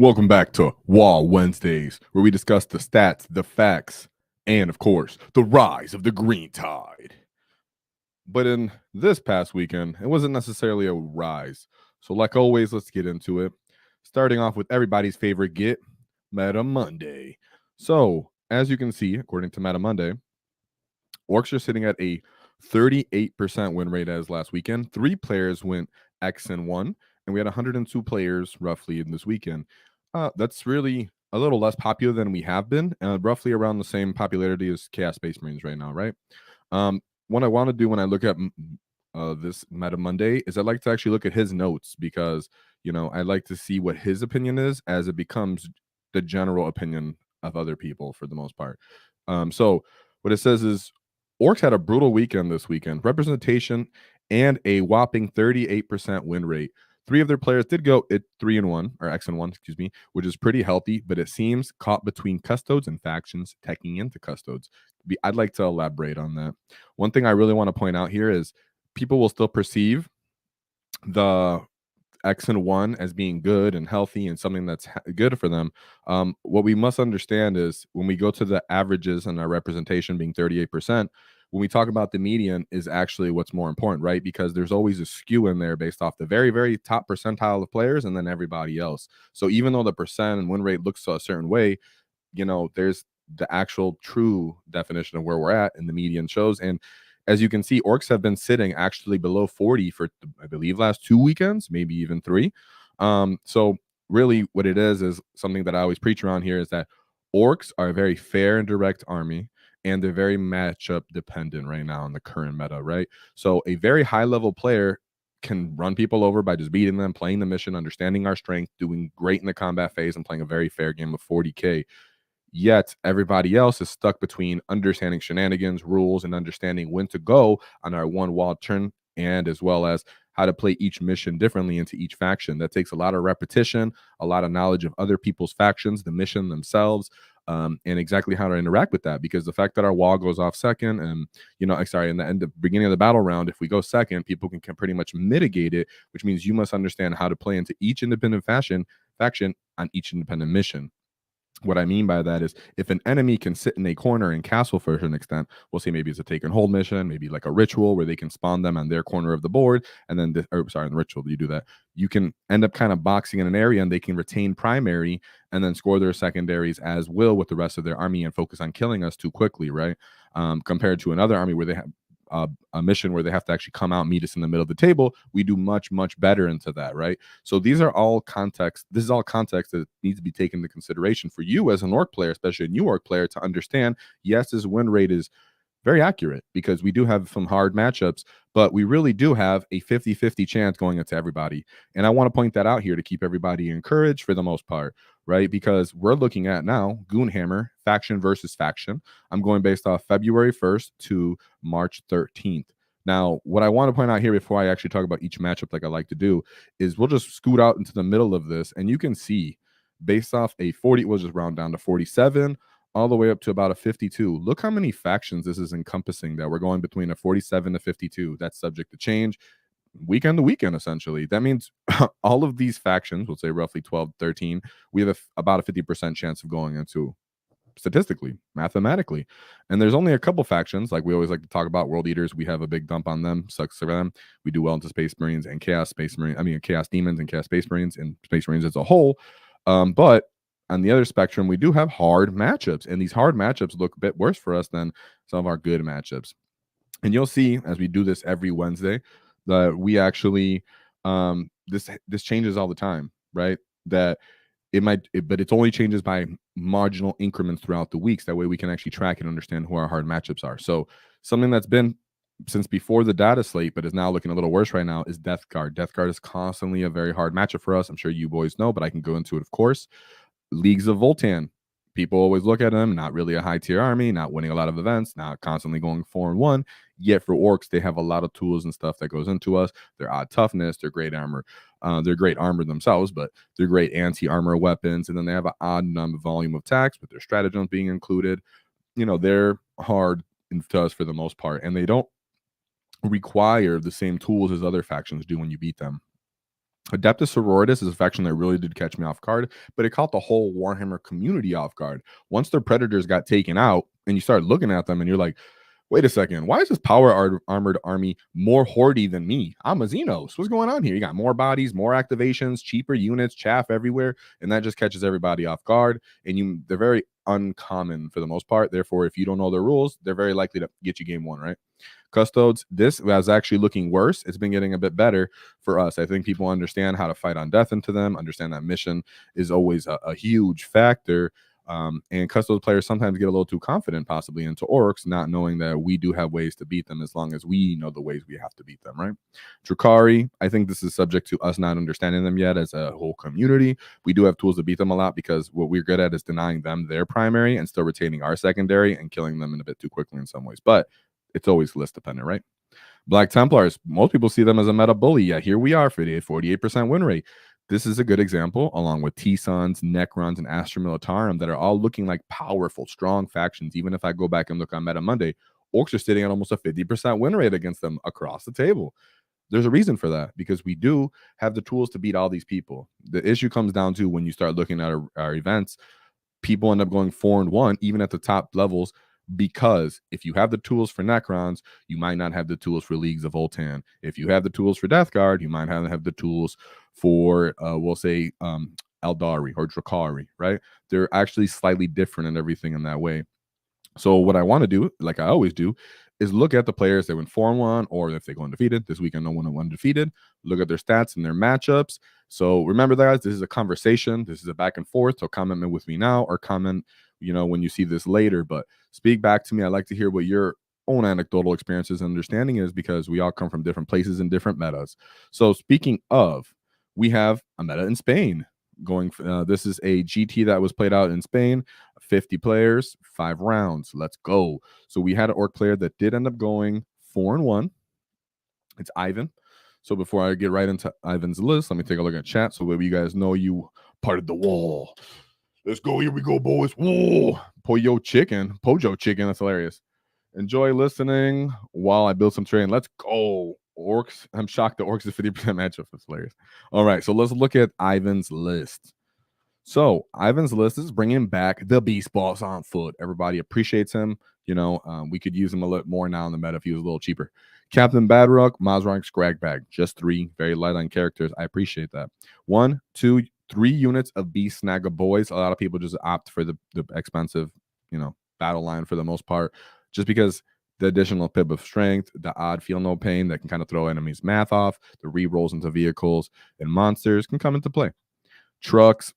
Welcome back to WAAAGH Wednesdays, where we discuss the stats, the facts, and of course, the rise of the green tide. But in this past weekend, it wasn't necessarily a rise. So, like always, let's get into it. Starting off with everybody's favorite get, Meta Monday. So, as you can see, according to Meta Monday, Orks are sitting at a 38% win rate as last weekend. 3 players went X and 1, and we had 102 players roughly in this weekend. That's really a little less popular than we have been, roughly around the same popularity as Chaos Space Marines right now, right? What I want to do when I look at this Meta Monday is I like to actually look at his notes because, I like to see what his opinion is as it becomes the general opinion of other people for the most part. So what it says is Orks had a brutal weekend this weekend, representation and a whopping 38% win rate. 3 of their players did go at 3-1 or X and 1, excuse me, which is pretty healthy, but it seems caught between custodes and factions teching into custodes. I'd like to elaborate on that. One thing I really want to point out here is people will still perceive the X and 1 as being good and healthy and something that's good for them. What we must understand is when we go to the averages and our representation being 38%, when we talk about the median is actually what's more important, right? Because there's always a skew in there based off the very, very top percentile of players and then everybody else. So even though the percent and win rate looks a certain way, there's the actual true definition of where we're at and the median shows. And as you can see, Orks have been sitting actually below 40 for, I believe, last 2 weekends, maybe even 3. So really what it is something that I always preach around here is that Orks are a very fair and direct army, and they're very matchup dependent right now in the current meta, right? So a very high level player can run people over by just beating them, playing the mission, understanding our strength, doing great in the combat phase, and playing a very fair game of 40K. Yet everybody else is stuck between understanding shenanigans, rules, and understanding when to go on our one wild turn, and as well as how to play each mission differently into each faction. That takes a lot of repetition, a lot of knowledge of other people's factions, the mission themselves, and exactly how to interact with that. Because the fact that our wall goes off second, and in the beginning of the battle round, if we go second, people can pretty much mitigate it, which means you must understand how to play into each independent faction on each independent mission. What I mean by that is if an enemy can sit in a corner and castle for an extent, we'll say maybe it's a take and hold mission, maybe like a ritual where they can spawn them on their corner of the board. And then, in the ritual, you do that. You can end up kind of boxing in an area and they can retain primary and then score their secondaries as will with the rest of their army and focus on killing us too quickly, right? Compared to another army where they have a mission where they have to actually come out and meet us in the middle of the table, we do much, much better into that, right? So these are all context. This is all context that needs to be taken into consideration for you as an Ork player, especially a new Ork player, to understand, yes, this win rate is very accurate because we do have some hard matchups, but we really do have a 50-50 chance going into everybody. And I want to point that out here to keep everybody encouraged for the most part, right? Because we're looking at now Goonhammer, faction versus faction. I'm going based off February 1st to March 13th. Now, what I want to point out here before I actually talk about each matchup like I like to do is we'll just scoot out into the middle of this and you can see based off a 40, we'll just round down to 47, all the way up to about a 52. Look how many factions this is encompassing, that we're going between a 47 to 52. That's subject to change weekend to weekend, essentially. That means all of these factions, we'll say roughly 12, 13, we have about a 50% chance of going into statistically, mathematically. And there's only a couple factions, like we always like to talk about, World Eaters. We have a big dump on them, sucks for them. We do well into Space Marines and Chaos Demons and Chaos Space Marines and Space Marines as a whole. But on the other spectrum, we do have hard matchups, and these hard matchups look a bit worse for us than some of our good matchups. And you'll see as we do this every Wednesday that we actually this changes all the time, right? That but it only changes by marginal increments throughout the weeks. That way we can actually track and understand who our hard matchups are. So something that's been since before the data slate, but is now looking a little worse right now, is Death Guard. Death Guard is constantly a very hard matchup for us. I'm sure you boys know, but I can go into it, of course. Leagues of Voltan. People always look at them, not really a high tier army, not winning a lot of events, not constantly going 4-1. Yet for Orks, they have a lot of tools and stuff that goes into us. They're odd toughness, they're great armor. They're great armor themselves, but they're great anti-armor weapons. And then they have an odd volume of attacks, with their stratagems being included. They're hard to us for the most part, and they don't require the same tools as other factions do when you beat them. Adeptus Sororitas is a faction that really did catch me off guard, but it caught the whole Warhammer community off guard. Once their predators got taken out, and you start looking at them, and you're like, wait a second, why is this armored army more hoardy than me? I'm a Xenos. What's going on here? You got more bodies, more activations, cheaper units, chaff everywhere, and that just catches everybody off guard. And they're very uncommon for the most part. Therefore, if you don't know their rules, they're very likely to get you game one, right? Custodes, this was actually looking worse. It's been getting a bit better for us. I think people understand how to fight on death into them, understand that mission is always a huge factor. And Custodes players sometimes get a little too confident, possibly into Orks, not knowing that we do have ways to beat them as long as we know the ways we have to beat them, right? Drukhari, I think this is subject to us not understanding them yet as a whole community. We do have tools to beat them a lot because what we're good at is denying them their primary and still retaining our secondary and killing them in a bit too quickly in some ways. But it's always list dependent, right? Black Templars, most people see them as a meta bully. Yeah, here we are, 48% win rate. This is a good example, along with T-Sons, Necrons, and Astra Militarum, that are all looking like powerful, strong factions. Even if I go back and look on Meta Monday, Orks are sitting at almost a 50% win rate against them across the table. There's a reason for that, because we do have the tools to beat all these people. The issue comes down to when you start looking at our events, people end up going 4-1, even at the top levels, because if you have the tools for Necrons, you might not have the tools for Leagues of Voltan. If you have the tools for Death Guard, you might not have the tools for, we'll say, Eldari or Drukhari, right? They're actually slightly different and everything in that way. So what I want to do, like I always do, is look at the players that went 4-1, or if they go undefeated. This weekend, no one went undefeated. Look at their stats and their matchups. So remember, guys, this is a conversation. This is a back and forth. So comment with me now, or comment, when you see this later. But speak back to me. I'd like to hear what your own anecdotal experiences and understanding is, because we all come from different places and different metas. So speaking of, we have a meta in Spain going. This is a GT that was played out in Spain. 50 players, 5 rounds. Let's go. So we had an Ork player that did end up going 4-1. It's Ivan. So before I get right into Ivan's list, let me take a look at chat so that you guys know you parted the wall. Let's go. Here we go, boys. Whoa. Pojo chicken. That's hilarious. Enjoy listening while I build some terrain. Let's go. Orks. I'm shocked the Orks is 50% matchup. That's hilarious. All right. So let's look at Ivan's list. So Ivan's list is bringing back the Beast Boss on foot. Everybody appreciates him. We could use him a little more now in the meta if he was a little cheaper. Captain Badrock, Mazrak, Scragbag, just 3, very light on characters. I appreciate that. 1, 2, 3 units of Beast Snagga Boys. A lot of people just opt for the expensive, battle line for the most part, just because the additional pip of strength, the odd feel no pain that can kind of throw enemies' math off, the re-rolls into vehicles and monsters can come into play. Trucks,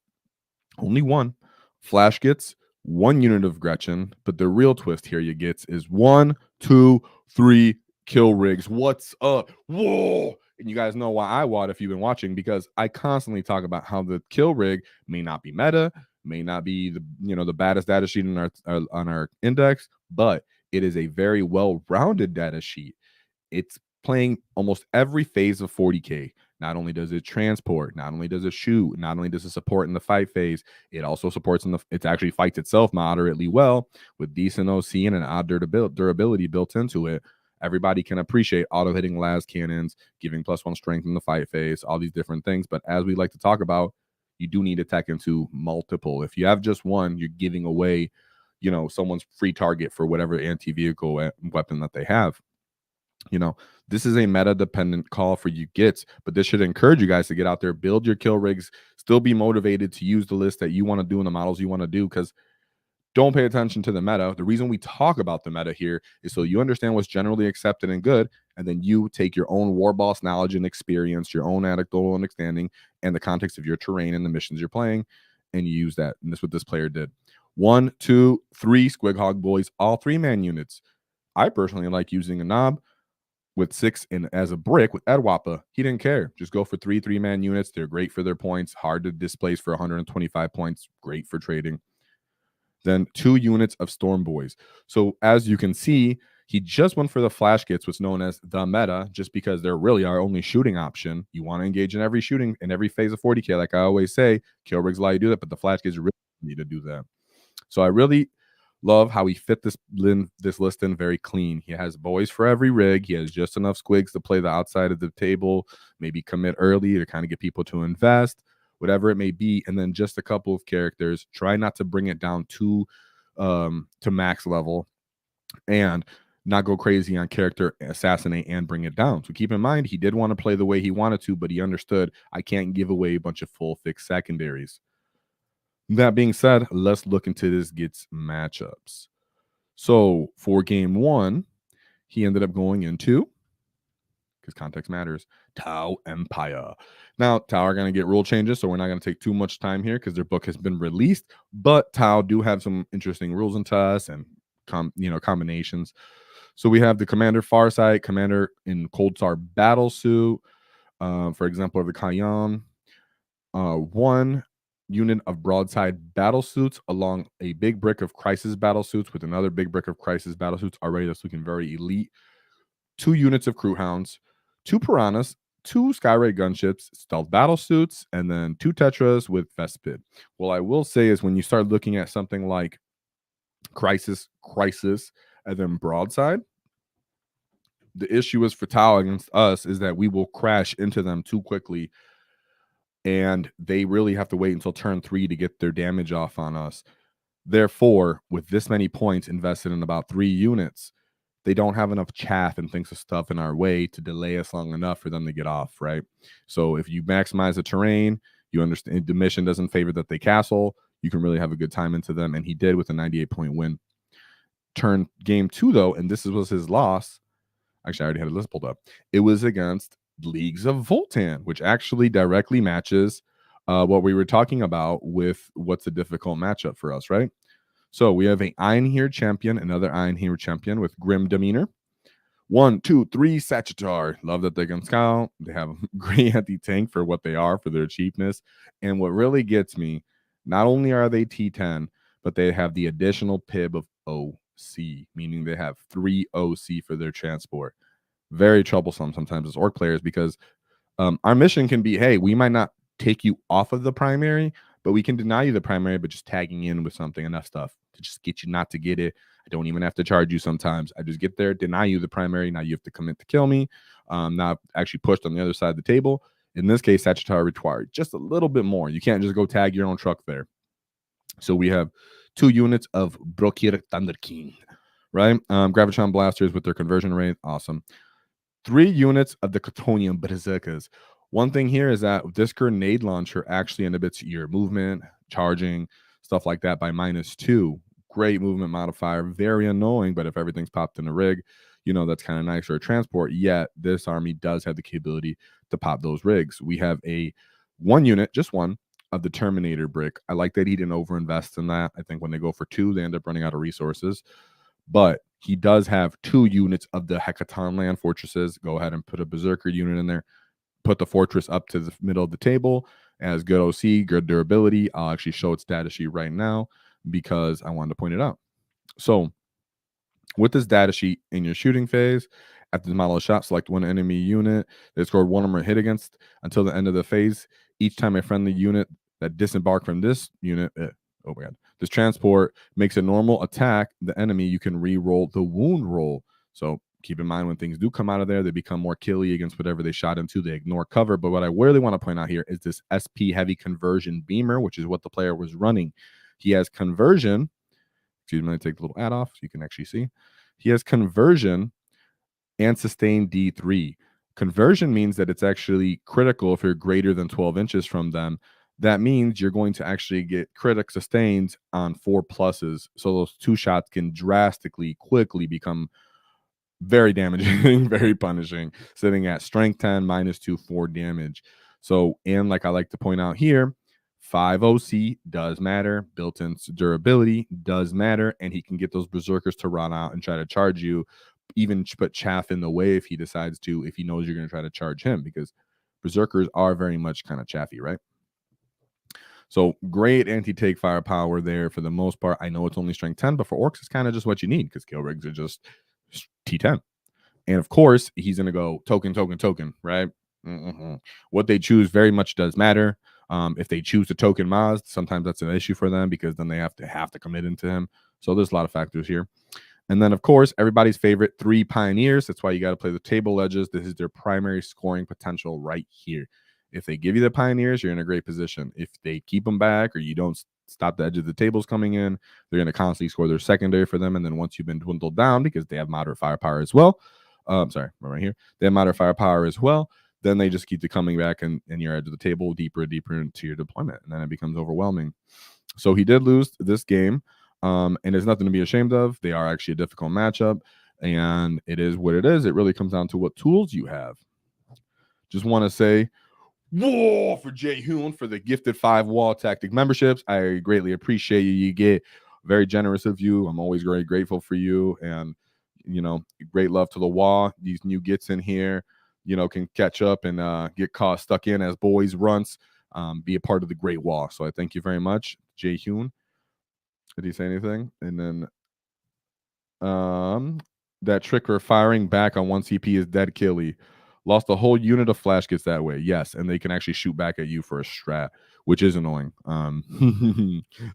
only 1. Flash gets 1 unit of Gretchen, but the real twist here you get is 1, 2, 3 Killrigs. What's up? Whoa! And you guys know why I WAAAGH if you've been watching, because I constantly talk about how the Killrig may not be meta, may not be the baddest data sheet in on our index, but it is a very well-rounded data sheet. It's playing almost every phase of 40K. Not only does it transport, not only does it shoot, not only does it support in the fight phase, it also supports it actually fights itself moderately well with decent OC and an odd durability built into it. Everybody can appreciate auto hitting las cannons, giving +1 strength in the fight phase, all these different things. But as we like to talk about, you do need to tech into multiple. If you have just one, you're giving away, someone's free target for whatever anti-vehicle weapon that they have. This is a meta dependent call for you gets, but this should encourage you guys to get out there, build your kill rigs, still be motivated to use the list that you want to do and the models you want to do, because don't pay attention to the meta. The reason we talk about the meta here is so you understand what's generally accepted and good, and then you take your own war boss knowledge and experience, your own anecdotal understanding, and the context of your terrain and the missions you're playing, and you use that. And that's what this player did. 1, 2, 3 Squighog Boys, all 3-man units. I personally like using a Nobz with 6 in as a brick with Ed WAAAGH. He didn't care. Just go for 3-man units. They're great for their points, hard to displace for 125 points, great for trading. Then 2 units of Storm Boys. So as you can see, he just went for the flash kits, what's known as the meta, just because they're really our only shooting option. You want to engage in every shooting in every phase of 40K. Like I always say, kill rigs allow you to do that, but the flash kits really need to do that. So I really Love how he fit this list in very clean. He has boys for every rig. He has just enough squigs to play the outside of the table, maybe commit early to kind of get people to invest, whatever it may be, and then just a couple of characters. Try not to bring it down to max level, and not go crazy on character assassinate and bring it down. So keep in mind, he did want to play the way he wanted to, but he understood I can't give away a bunch of full fixed secondaries. That being said, let's look into this Gitz matchups. So for game one, he ended up going into, because context matters, Tau Empire. Now, Tau are going to get rule changes, so we're not going to take too much time here because their book has been released. But Tau do have some interesting rules and tests and combinations. So we have the Commander Farsight, Commander in Cold Star Battle Suit, for example, of the Kayan. One unit of broadside battle suits along a big brick of crisis battle suits with another big brick of crisis battle suits. Already that's looking very elite. 2 units of crew hounds, 2 piranhas, 2 Skyray gunships, stealth battle suits, and then 2 tetras with Vespid. What I will say is when you start looking at something like crisis, and then broadside, the issue is for Tau against us is that we will crash into them too quickly, and they really have to wait until turn 3 to get their damage off on us. Therefore, with this many points invested in about 3 units, they don't have enough chaff and things of stuff in our way to delay us long enough for them to get off, right? So if you maximize the terrain, you understand the mission doesn't favor that they castle, you can really have a good time into them, and he did with a 98-point win. Turn game 2, though, and this was his loss. Actually, I already had a list pulled up. It was against Leagues of Voltan, which actually directly matches what we were talking about with what's a difficult matchup for us, right? So we have a Einherjar champion, another Einherjar champion with grim demeanor. 1, 2, 3 Sagitar. Love that they can scout. They have great anti-tank for what they are, for their cheapness. And what really gets me, not only are they T10, but they have the additional PIB of OC, meaning they have 3 OC for their transport. Very troublesome sometimes as Ork players because our mission can be, hey, we might not take you off of the primary, but we can deny you the primary, but just tagging in with something, enough stuff to just get you not to get it. I don't even have to charge you sometimes. I just get there, deny you the primary. Now you have to commit to kill me. Not actually pushed on the other side of the table. In this case, Sagitar required just a little bit more. You can't just go tag your own truck there. So we have 2 units of Brokir Thunder King, right? Gravitron Blasters with their conversion rate. Awesome. 3 units of the Catonian Berserkers. One thing here is that this grenade launcher actually inhibits your movement, charging, stuff like that by -2. Great movement modifier. Very annoying, but if everything's popped in a rig, that's kind of nice for a transport. Yet this army does have the capability to pop those rigs. We have a 1 unit, just 1, of the Terminator brick. I like that he didn't overinvest in that. I think when they go for 2, they end up running out of resources. But he does have 2 units of the Hecaton land fortresses. Go ahead and put a Berserker unit in there. Put the fortress up to the middle of the table. As good OC, good durability. I'll actually show its data sheet right now because I wanted to point it out. So with this data sheet in your shooting phase, after the model is shot, select 1 enemy unit that scored 1 or more hit against until the end of the phase. Each time a friendly unit that disembarked from this unit, this transport makes a normal attack, the enemy, you can re-roll the wound roll. So keep in mind when things do come out of there, they become more killy against whatever they shot into. They ignore cover. But what I really want to point out here is this SP heavy conversion beamer, which is what the player was running. He has conversion. Excuse me, let me take the little add off so you can actually see. He has conversion and sustain D3. Conversion means that it's actually critical if you're greater than 12 inches from them. That means you're going to actually get critic sustains on 4 pluses. So those 2 shots can drastically, quickly become very damaging, very punishing, sitting at strength 10, -2, 4 damage. So, and like I like to point out here, 5 OC does matter. Built-in durability does matter. And he can get those berserkers to run out and try to charge you, even put chaff in the way if he decides to, if he knows you're going to try to charge him, because berserkers are very much kind of chaffy, right? So great anti-take firepower there for the most part. I know it's only strength 10, but for Orks, it's kind of just what you need because Killrigs are just T10. And of course, he's going to go token, right? What they choose very much does matter. If they choose to token Maz, sometimes that's an issue for them because then they have to commit into him. So there's a lot of factors here. And then, of course, everybody's favorite 3 Pioneers. That's why you got to play the table edges. This is their primary scoring potential right here. If they give you the Pioneers, you're in a great position. If they keep them back or you don't stop the edge of the tables coming in, they're going to constantly score their secondary for them. And then once you've been dwindled down, because they have moderate firepower as well, right here, they have moderate firepower as well, then they just keep the coming back and your edge of the table deeper into your deployment. And then it becomes overwhelming. So he did lose this game. And there's nothing to be ashamed of. They are actually a difficult matchup, and it is what it is. It really comes down to what tools you have. Just want to say, whoa, for Jay Hoon for the gifted 5 wall tactic memberships. I greatly appreciate you. You get very generous of you. I'm always very grateful for you, and great love to the wall. These new gets in here, can catch up and get caught stuck in as boys runts. Be a part of the Great Wall. So I thank you very much, Jay Hoon. Did he say anything? And then that trick for firing back on 1 CP is dead killy. Lost a whole unit of flash gets that way. Yes, and they can actually shoot back at you for a strat, which is annoying.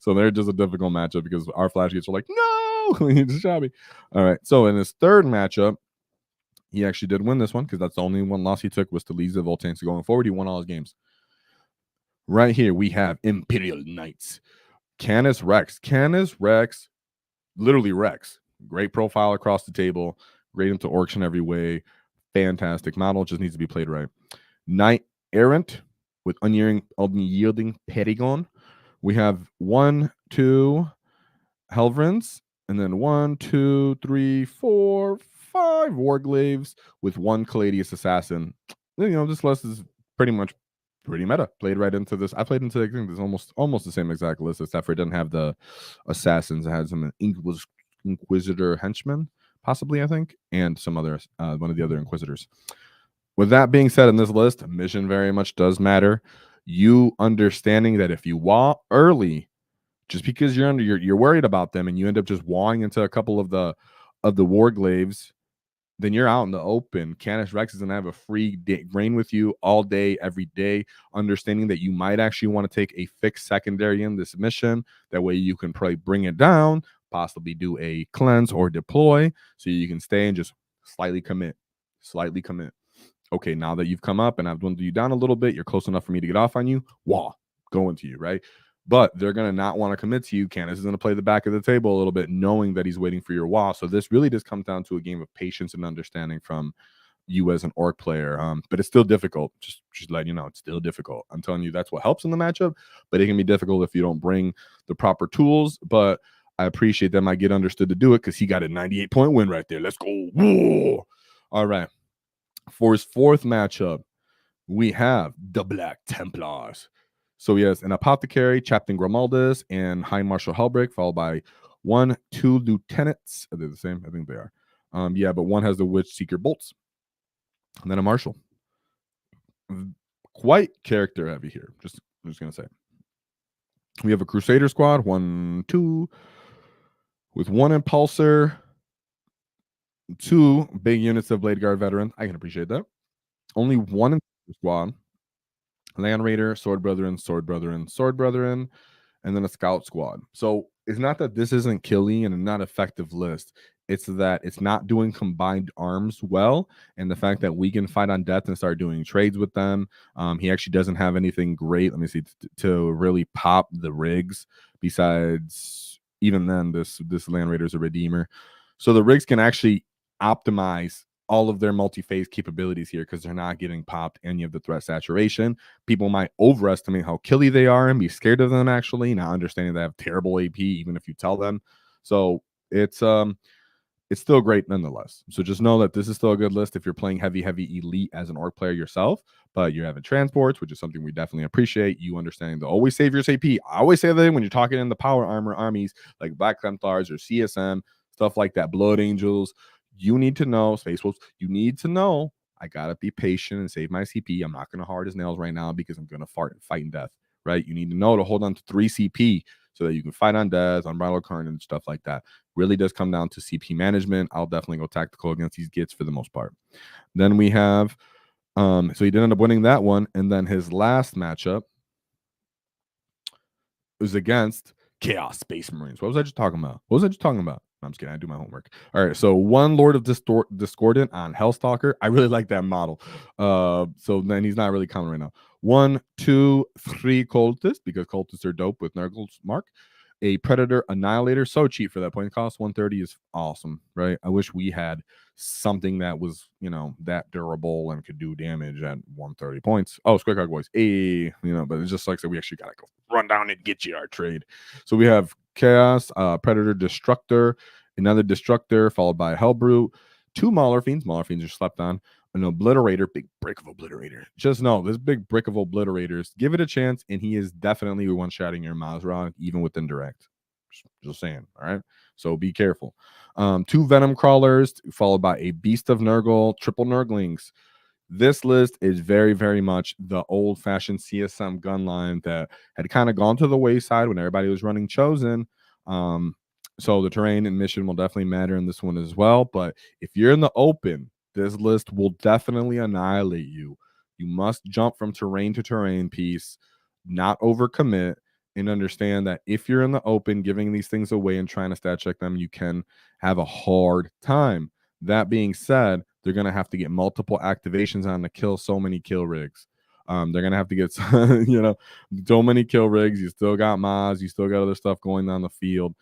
So they're just a difficult matchup because our flash gets are like, no, he just shot me. All right. So in his third matchup, he actually did win this one because that's the only one loss he took was to Leagues of Voltanes. So going forward, he won all his games. Right here, we have Imperial Knights. Canis Rex, literally Rex. Great profile across the table. Great into Orks in every way. Fantastic model. Just needs to be played right. Knight Errant with unyielding Perigon. We have 1, 2 Helvrins, and then 1, 2, 3, 4, 5 Warglaves with 1 Caladius Assassin. This list is pretty meta. Played right into this. I played into, I think, this almost the same exact list, except for it doesn't have the assassins. It has some Inquisitor henchmen, possibly, I think, and some other one of the other Inquisitors. With that being said, in this list, mission very much does matter. You understanding that if you wall early, just because you're worried about them and you end up just walling into a couple of the Warglaves, then you're out in the open. Canis Rex is going to have a free reign with you all day, every day, understanding that you might actually want to take a fixed secondary in this mission. That way you can probably bring it down, possibly do a cleanse or deploy, so you can stay and just slightly commit. Okay, now that you've come up and I've dwindled you down a little bit, you're close enough for me to get off on you. Going to you, right? But they're going to not want to commit to you. Canis is going to play the back of the table a little bit, knowing that he's waiting for your wall. So this really just comes down to a game of patience and understanding from you as an Ork player. But it's still difficult. Just letting you know, it's still difficult. I'm telling you, that's what helps in the matchup. But it can be difficult if you don't bring the proper tools. But I appreciate that Mike get understood to do it because he got a 98-point win right there. Let's go. Whoa. All right. For his fourth matchup, we have the Black Templars. So he has an Apothecary, Captain Grimaldus, and High Marshal Helbrick, followed by 1, 2 lieutenants. Are they the same? I think they are. Yeah, but one has the Witch Seeker bolts. And then a Marshal. Quite character heavy here. I'm just going to say. We have a Crusader squad, 1, 2, with 1 Impulsor, 2 big units of Blade Guard veterans. I can appreciate that. Only 1 squad. Land Raider, Sword Brethren, and then a Scout squad. So it's not that this isn't killing and a not effective list. It's that it's not doing combined arms well, and the fact that we can fight on death and start doing trades with them. He actually doesn't have anything great. Let me see to really pop the rigs. Besides, even then, this Land Raider is a Redeemer, so the rigs can actually optimize all of their multi-phase capabilities here because they're not getting popped any of the threat saturation. People might overestimate how killy they are and be scared of them, actually, not understanding they have terrible AP, even if you tell them. So it's still great nonetheless. So just know that this is still a good list if you're playing heavy elite as an Ork player yourself, but you're having transports, which is something we definitely appreciate. You understanding to always save your AP. I always say that when you're talking in the power armor armies like Black Templars or CSM, stuff like that, Blood Angels, you need to know, Space Wolves, you need to know, I got to be patient and save my CP. I'm not going to hard as nails right now because I'm going to fight in death, right? You need to know to hold on to 3 CP so that you can fight on death, Unbridled Current, and stuff like that. Really does come down to CP management. I'll definitely go tactical against these gits for the most part. Then we have, so he did end up winning that one. And then his last matchup is against Chaos Space Marines. What was I just talking about? I'm just kidding. I do my homework. All right. So one Lord of Discordant on Hellstalker. I really like that model. So then he's not really common right now. 1, 2, 3 cultists, because cultists are dope with Nurgle's Mark. A Predator Annihilator, so cheap for that point cost. 130 is awesome, right? I wish we had something that was, that durable and could do damage at 130 points. Oh, Square Card Boys, but it's just like so we actually gotta go run down and get you our trade. So we have Chaos, Predator, Destructor, another Destructor, followed by Hellbrute, 2 Mauler Fiends. Mauler Fiends are slept on. An Obliterator, big brick of Obliterator. Just know this big brick of Obliterators. Give it a chance, and he is definitely one-shotting your Mazrog, even with indirect. Just saying. All right. So be careful. 2 Venom Crawlers, followed by a Beast of Nurgle, triple Nurglings. This list is very, very much the old-fashioned CSM gun line that had kind of gone to the wayside when everybody was running Chosen. So the terrain and mission will definitely matter in this one as well. But if you're in the open, this list will definitely annihilate you. You must jump from terrain to terrain piece, not overcommit, and understand that if you're in the open, giving these things away and trying to stat check them, you can have a hard time. That being said, they're going to have to get multiple activations on to kill so many Killrigs. They're going to have to get, so many Killrigs. You still got Maz. You still got other stuff going down the field.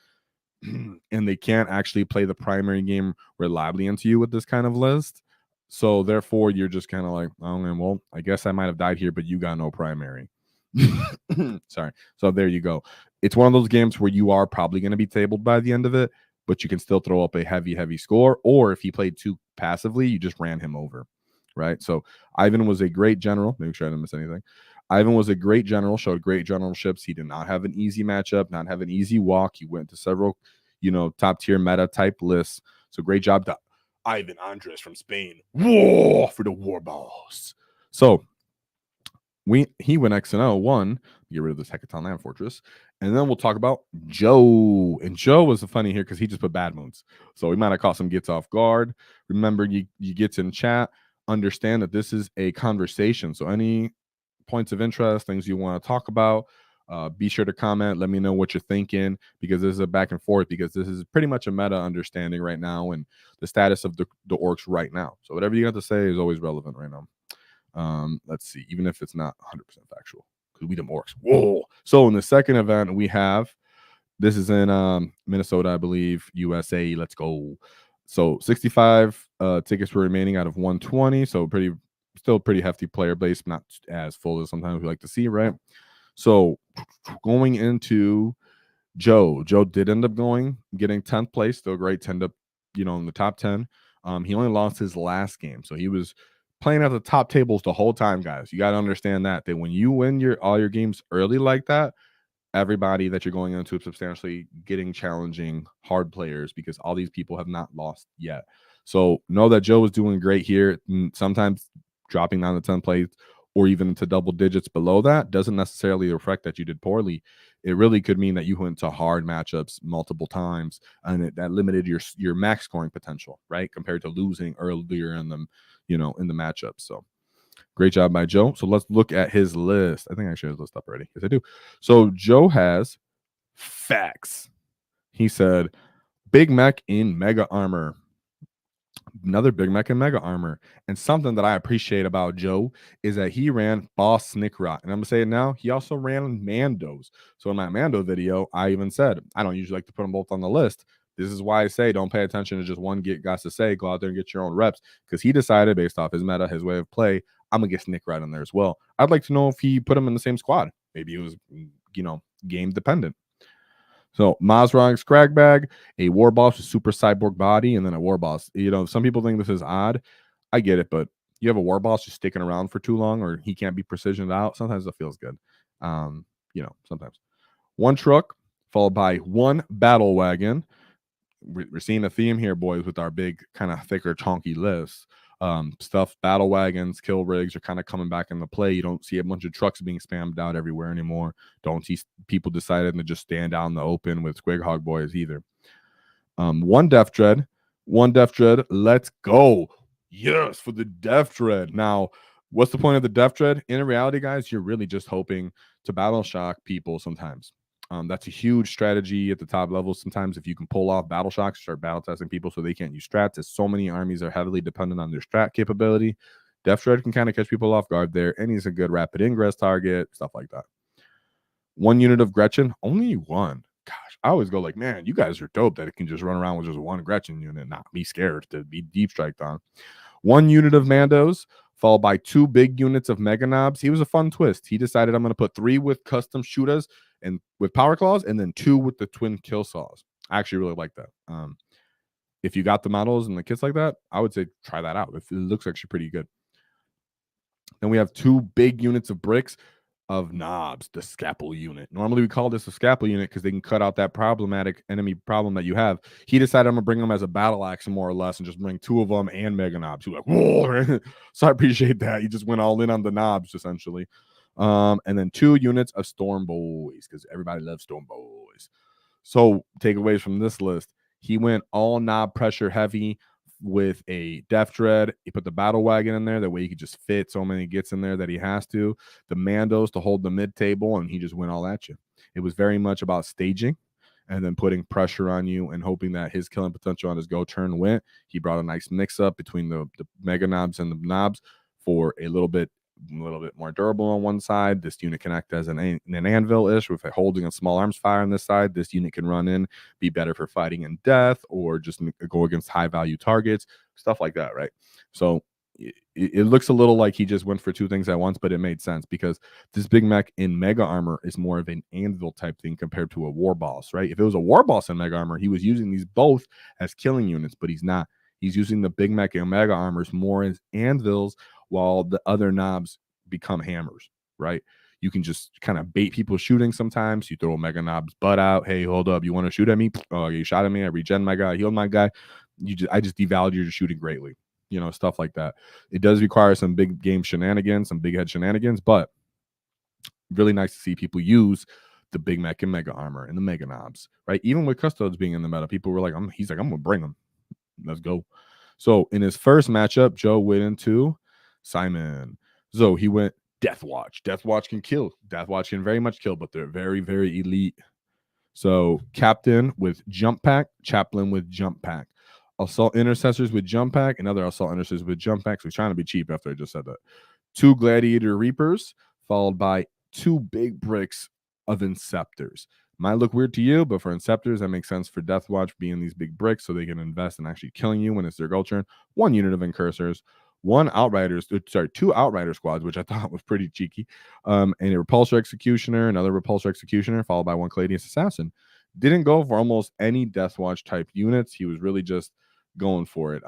And they can't actually play the primary game reliably into you with this kind of list. So therefore, you're just kind of like, oh, well, I guess I might have died here, but you got no primary. Sorry. So there you go. It's one of those games where you are probably going to be tabled by the end of it, but you can still throw up a heavy score. Or if he played too passively, you just ran him over, right? So Ivan was a great general. Make sure I didn't miss anything. Ivan was a great general, showed great generalships. He did not have an easy matchup, not have an easy walk. He went to several, top tier meta type lists. So great job to Ivan Andres from Spain. Whoa, for the war boss. So he went X&O, won, get rid of this Hecaton Land Fortress, and then we'll talk about Joe. And Joe was funny here because he just put bad moons. So we might have caught some gets off guard. Remember, you gets in chat. Understand that this is a conversation. So any points of interest, things you want to talk about, be sure to comment. Let me know what you're thinking, because this is a back and forth, because this is pretty much a meta understanding right now and the status of the Orks right now. So whatever you got to say is always relevant right now. Let's see, even if it's not 100% factual, because we the Orks. Whoa. So in the second event, we have, this is in Minnesota, I believe, USA. Let's go. So 65 tickets were remaining out of 120. So still pretty hefty player base, not as full as sometimes we like to see, right? So going into Joe did end up getting 10th place, still great to end up, in the top 10. He only lost his last game, so he was playing at the top tables the whole time, guys. You got to understand that when you win all your games early like that, everybody that you're going into substantially getting challenging hard players, because all these people have not lost yet. So know that Joe was doing great here. Sometimes dropping down to 10 place or even to double digits below that doesn't necessarily reflect that you did poorly. It really could mean that you went to hard matchups multiple times, and that limited your max scoring potential, right? Compared to losing earlier in the matchup. So great job by Joe. So let's look at his list. I think I should have his list up already. Yes, I do. So Joe has facts. He said Big Mech in Mega Armor. Another Big Mech in Mega Armor. And something that I appreciate about Joe is that he ran Boss Snickrot. And I'm going to say it now, he also ran Mandos. So in my Mando video, I even said, I don't usually like to put them both on the list. This is why I say don't pay attention to just one guys to say. Go out there and get your own reps, because he decided based off his meta, his way of play, I'm going to get Snickrot in there as well. I'd like to know if he put him in the same squad. Maybe it was, game dependent. So Mazrog Scragbag, a War Boss with Super Cyborg Body, and then a War Boss. Some people think this is odd. I get it, but you have a War Boss just sticking around for too long, or he can't be precisioned out. Sometimes it feels good. Sometimes. One truck, followed by one battle wagon. We're seeing a theme here, boys, with our big kind of thicker, chunky list. Stuff, battle wagons, kill rigs are kind of coming back into play. You don't see a bunch of trucks being spammed out everywhere anymore. Don't see people deciding to just stand out in the open with Squig boys either. One Death Dread. Let's go. Yes, for the Death Dread. Now, what's the point of the Death Dread? In reality, guys, you're really just hoping to battle shock people sometimes. That's a huge strategy at the top level. Sometimes if you can pull off battle shocks, start battle testing people so they can't use strats, as so many armies are heavily dependent on their strat capability. Death Shred can kind of catch people off guard there, and he's a good rapid ingress target, stuff like that. 1 unit of Gretchen, only one. Gosh, I always go like, man, you guys are dope that it can just run around with just one Gretchen unit, not be scared to be deep striked on. 1 unit of Mandos, followed by 2 big units of Mega Nobz. He was a fun twist. He decided I'm going to put 3 with custom shooters and with power claws, and then 2 with the twin kill saws. I actually really like that. If you got the models and the kits like that, I would say try that out. It looks actually pretty good. Then we have 2 big units of bricks of Nobz, the scalpel unit. Normally we call this a scalpel unit because they can cut out that problematic enemy problem that you have. He decided I'm gonna bring them as a battle axe more or less and just bring 2 of them and Mega Nobz. He was like, whoa. So I appreciate that. He just went all in on the Nobz essentially. And then 2 units of Storm Boys because everybody loves Storm Boys. So takeaways from this list, he went all knob pressure heavy with a Death Dread. He put the Battlewagon in there. That way he could just fit so many gets in there that he has to. The Mandos to hold the mid table, and he just went all at you. It was very much about staging and then putting pressure on you and hoping that his killing potential on his go turn went. He brought a nice mix up between the Mega Nobz and the Nobz for a little bit more durable on one side. This unit can act as an Anvil-ish with holding a small arms fire on this side. This unit can run in, be better for fighting in death or just go against high value targets, stuff like that, right? So it looks a little like he just went for 2 things at once, but it made sense because this big mech in mega armor is more of an Anvil type thing compared to a war boss, right? If it was a war boss in mega armor, he was using these both as killing units, but he's not. He's using the big mech and mega armors more as anvils, while the other Nobz become hammers, right? You can just kind of bait people shooting sometimes. You throw a Mega Nobz butt out. Hey, hold up. You want to shoot at me? Oh, you shot at me. I regen my guy. Healed my guy. I just devalued your shooting greatly. You know, stuff like that. It does require some big game shenanigans, some big head shenanigans, but really nice to see people use the big mech and mega armor and the Mega Nobz, right? Even with Custodes being in the meta, people were like, he's like, I'm going to bring them. Let's go. So in his first matchup, Joe went into Simon. So he went Deathwatch. Deathwatch can kill. Deathwatch can very much kill, but they're very, very elite. So Captain with Jump Pack, Chaplain with Jump Pack, Assault Intercessors with Jump Pack, and other Assault Intercessors with Jump Pack. So he's trying to be cheap after I just said that. 2 Gladiator Reapers, followed by 2 big bricks of Inceptors. Might look weird to you, but for Inceptors, that makes sense for Deathwatch being these big bricks so they can invest in actually killing you when it's their go turn. 1 unit of Incursors, 2 Outrider squads, which I thought was pretty cheeky, and a Repulsor Executioner, another Repulsor Executioner, followed by 1 Cladius Assassin. Didn't go for almost any Deathwatch type units. He was really just going for it.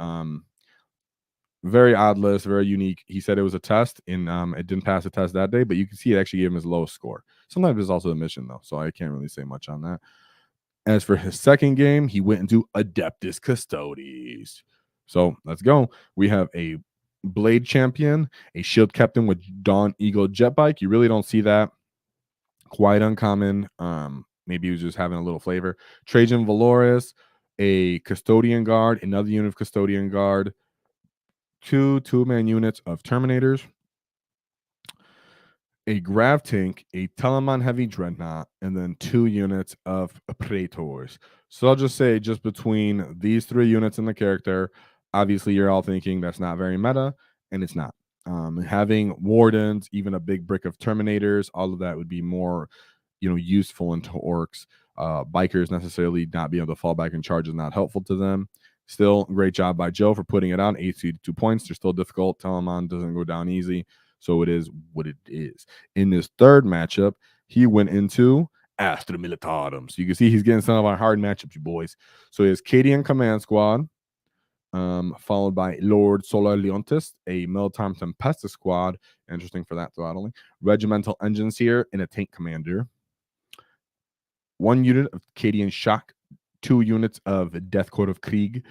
Very odd list, very unique. He said it was a test, and it didn't pass the test that day, but you can see it actually gave him his lowest score. Sometimes it's also a mission, though, so I can't really say much on that. As for his second game, he went into Adeptus Custodes. So let's go. We have a Blade Champion, a Shield Captain with Dawn Eagle Jet Bike. You really don't see that. Quite uncommon. Maybe he was just having a little flavor. Trajan Valorous, a Custodian Guard, another unit of Custodian Guard, 2 2-man units of Terminators, a Grav Tank, a Telemon Heavy Dreadnought, and then 2 units of Praetors. So I'll just say, just between these 3 units in the character, obviously you're all thinking that's not very meta, and it's not. Having Wardens, even a big brick of Terminators, all of that would be more, useful into Orks. Bikers necessarily not being able to fall back and charge is not helpful to them. Still, great job by Joe for putting it on. 82 points. They're still difficult. Telemon doesn't go down easy. So it is what it is. In this third matchup, he went into Astra Militarum. So you can see he's getting some of our hard matchups, you boys. So he has Cadian Command Squad, followed by Lord Solar Leontis, a Militarum Tempestus Squad. Interesting for that throttling. Regimental Engines here, and a Tank Commander. 1 unit of Cadian Shock, 2 units of Death Court of Krieg,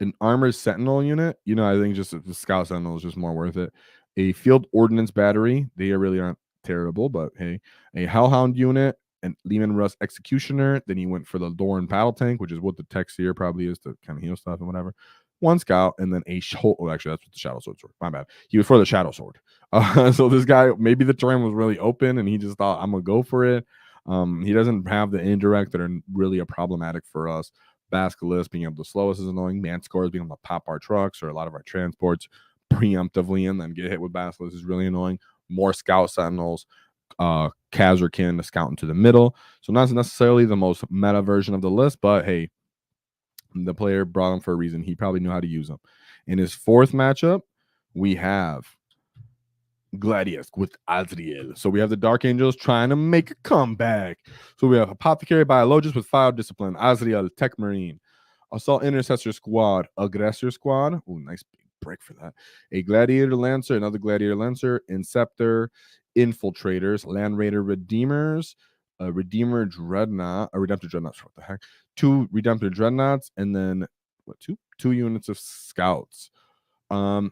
an Armored Sentinel unit. I think just the Scout Sentinel is just more worth it. A Field Ordnance Battery. They really aren't terrible, but hey. A Hellhound unit, and Lehman Russ Executioner. Then he went for the Doran Battle Tank, which is what the text here probably is to kind of heal stuff and whatever. 1 Scout, and then actually, that's what the Shadow Swords were. My bad. He was for the Shadow Sword. So this guy, maybe the terrain was really open, and he just thought, I'm going to go for it. He doesn't have the indirect that are really a problematic for us. Basilisk being able to slow us is annoying. Manscores being able to pop our trucks or a lot of our transports preemptively and then get hit with Basilisk is really annoying. More Scout Sentinels, Kazrakin to scout into the middle. So not necessarily the most meta version of the list, but hey, the player brought him for a reason. He probably knew how to use them. In his fourth matchup, we have Gladius with Azriel. So we have the Dark Angels trying to make a comeback. So we have Apothecary Biologist with Fire Discipline, Azriel, Tech Marine, Assault Intercessor Squad, Aggressor Squad. Oh, nice big break for that. A Gladiator Lancer, another Gladiator Lancer, Inceptor, Infiltrators, Land Raider Redeemers, a Redeemer Dreadnought, a Redemptor Dreadnoughts. What the heck? 2 Redemptor Dreadnoughts, and then what? Two units of Scouts. For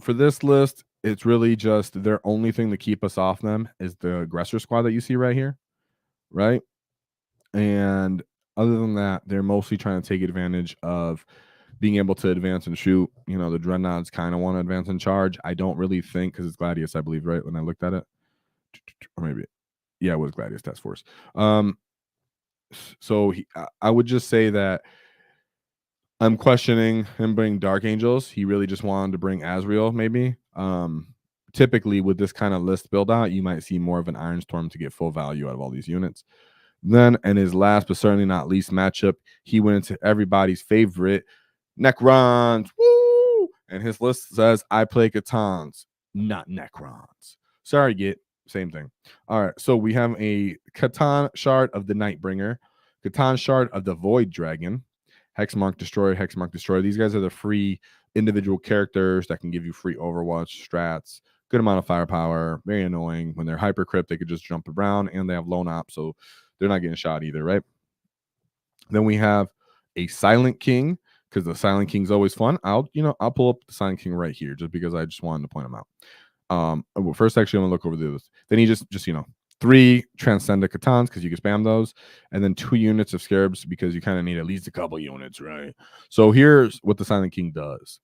this list, it's really just their only thing to keep us off them is the Aggressor Squad that you see right here, right? And other than that, they're mostly trying to take advantage of being able to advance and shoot. You know, the Dreadnoughts kind of want to advance and charge. I don't really think, because it's Gladius, I believe, right? When I looked at it, or maybe, yeah, it was Gladius Task Force. So I would just say that I'm questioning him bringing Dark Angels. He really just wanted to bring Azrael, maybe. Typically, with this kind of list build out, you might see more of an Iron Storm to get full value out of all these units. Then, in his last but certainly not least matchup, he went into everybody's favorite, Necrons. Woo! And his list says, I play Catans, not Necrons. Sorry, Git. Same thing. All right, so we have a Catan Shard of the Nightbringer, Catan Shard of the Void Dragon, Hexmark Destroyer, Hexmark Destroyer. These guys are the free individual characters that can give you free Overwatch strats, good amount of firepower, very annoying. When they're hyper crypt, they could just jump around, and they have lone op, so they're not getting shot either, right? Then we have a Silent King, because the Silent King's always fun. I'll pull up the Silent King right here just because I just wanted to point them out. Well, first, actually, I'm gonna look over the list. Then he just 3 Transcendent Catans because you can spam those, and then 2 units of Scarabs because you kind of need at least a couple units, right? So here's what the Silent King does.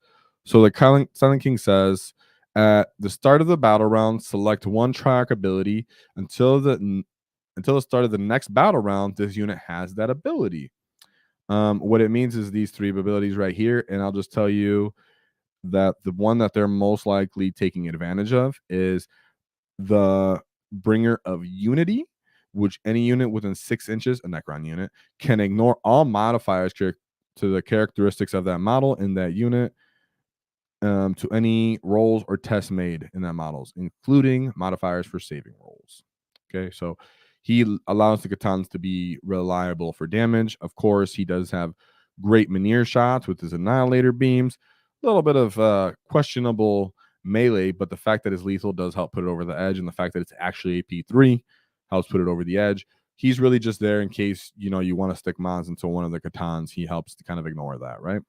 So the Silent King says, at the start of the battle round, select 1 Triarch ability until the start of the next battle round. This unit has that ability. What it means is these 3 abilities right here, and I'll just tell you that the one that they're most likely taking advantage of is the Bringer of Unity, which any unit within 6 inches, a Necron unit, can ignore all modifiers to the characteristics of that model in that unit, to any rolls or tests made in that models, including modifiers for saving rolls. Okay, so he allows the Catans to be reliable for damage. Of course, he does have great Menhir shots with his Annihilator beams, a little bit of questionable melee, but the fact that it's lethal does help put it over the edge, and the fact that it's actually AP3 helps put it over the edge. He's really just there in case you want to stick mods into one of the Catans. He helps to kind of ignore that, right?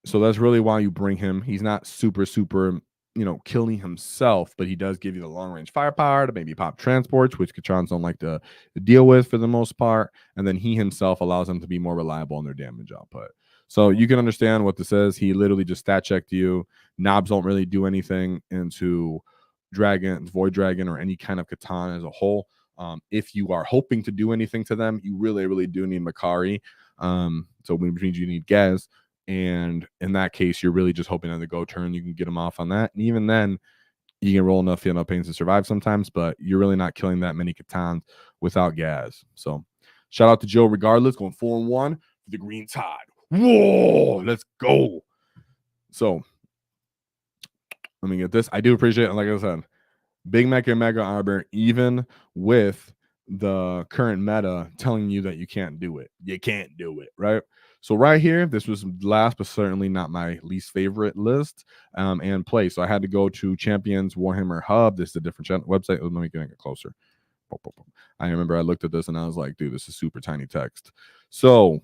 So that's really why you bring him. He's not super killing himself, but he does give you the long range firepower to maybe pop transports, which Catans don't like to deal with for the most part. And then he himself allows them to be more reliable in their damage output. So you can understand what this is. He literally just stat checked you. Nobz don't really do anything into Void Dragon, or any kind of Catan as a whole. If you are hoping to do anything to them, you really do need Makari. So which means you need Gaz. And in that case, you're really just hoping on the go turn you can get them off on that. And even then, you can roll enough pains to survive sometimes, but you're really not killing that many Catans without Gaz. So shout out to Joe regardless, going 4-1 for the Green Tide. Whoa, let's go. So let me get this. I do appreciate it. Like I said, Big Mecha Mega Arbor, even with the current meta telling you that you can't do it. You can't do it, right? So right here, this was last but certainly not my least favorite list and play. So I had to go to Champions Warhammer Hub. This is a different website. Let me get it closer. I remember I looked at this and I was like, dude, this is super tiny text. So